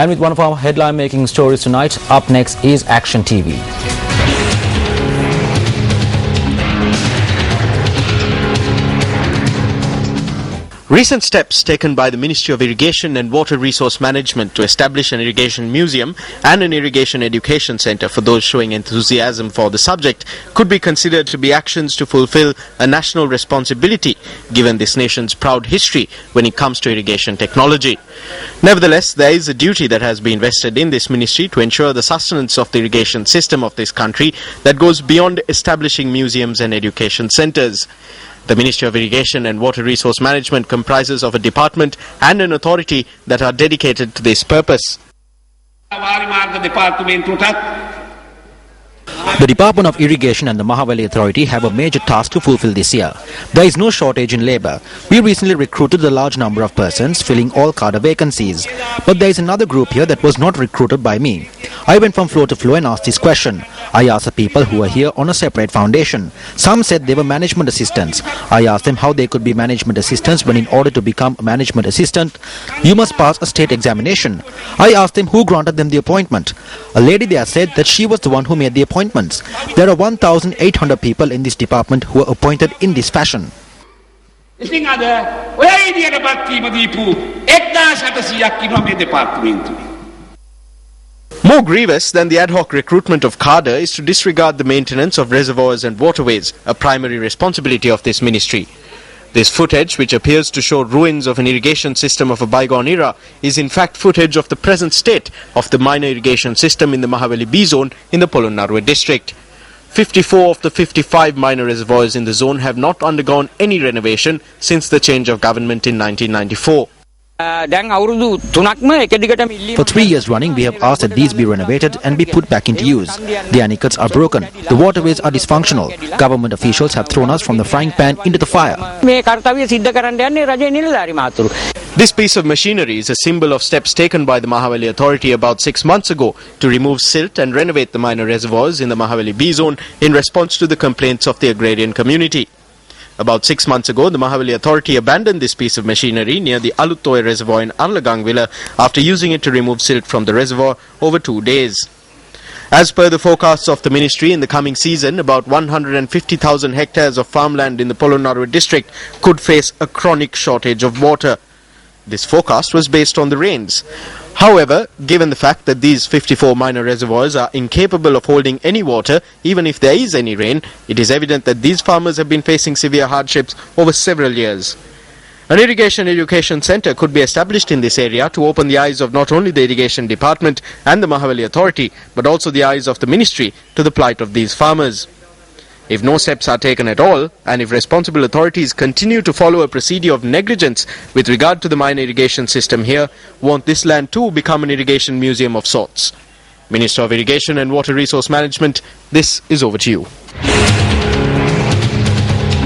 And with one of our headline-making stories tonight, up next is Action TV. Recent steps taken by the Ministry of Irrigation and Water Resource Management to establish an irrigation museum and an irrigation education centre for those showing enthusiasm for the subject could be considered to be actions to fulfil a national responsibility given this nation's proud history when it comes to irrigation technology. Nevertheless, there is a duty that has been vested in this ministry to ensure the sustenance of the irrigation system of this country that goes beyond establishing museums and education centres. The Ministry of Irrigation and Water Resource Management comprises of a department and an authority that are dedicated to this purpose. The Department of Irrigation and the Mahaweli Authority have a major task to fulfill this year. There is no shortage in labour. We recently recruited a large number of persons filling all cadre vacancies. But there is another group here that was not recruited by me. I went from floor to floor and asked this question. I asked the people who were here on a separate foundation. Some said they were management assistants. I asked them how they could be management assistants when in order to become a management assistant, you must pass a state examination. I asked them who granted them the appointment. A lady there said that she was the one who made the appointments. There are 1,800 people in this department who are appointed in this fashion. More grievous than the ad hoc recruitment of cadre is to disregard the maintenance of reservoirs and waterways, a primary responsibility of this ministry. This footage, which appears to show ruins of an irrigation system of a bygone era, is in fact footage of the present state of the minor irrigation system in the Mahaweli B zone in the Polonnaruwa district. 54 of the 55 minor reservoirs in the zone have not undergone any renovation since the change of government in 1994. For 3 years running, we have asked that these be renovated and be put back into use. The anecots are broken. The waterways are dysfunctional. Government officials have thrown us from the frying pan into the fire. This piece of machinery is a symbol of steps taken by the Mahaweli Authority about 6 months ago to remove silt and renovate the minor reservoirs in the Mahaweli B zone in response to the complaints of the agrarian community. About 6 months ago, the Mahaweli Authority abandoned this piece of machinery near the Aluttoy reservoir in Arlagangvilla after using it to remove silt from the reservoir over 2 days. As per the forecasts of the ministry, in the coming season, about 150,000 hectares of farmland in the Polonnaruwa district could face a chronic shortage of water. This forecast was based on the rains. However, given the fact that these 54 minor reservoirs are incapable of holding any water, even if there is any rain, it is evident that these farmers have been facing severe hardships over several years. An irrigation education centre could be established in this area to open the eyes of not only the irrigation department and the Mahaweli Authority, but also the eyes of the ministry to the plight of these farmers. If no steps are taken at all, and if responsible authorities continue to follow a procedure of negligence with regard to the minor irrigation system here, won't this land too become an irrigation museum of sorts? Minister of Irrigation and Water Resource Management, this is over to you.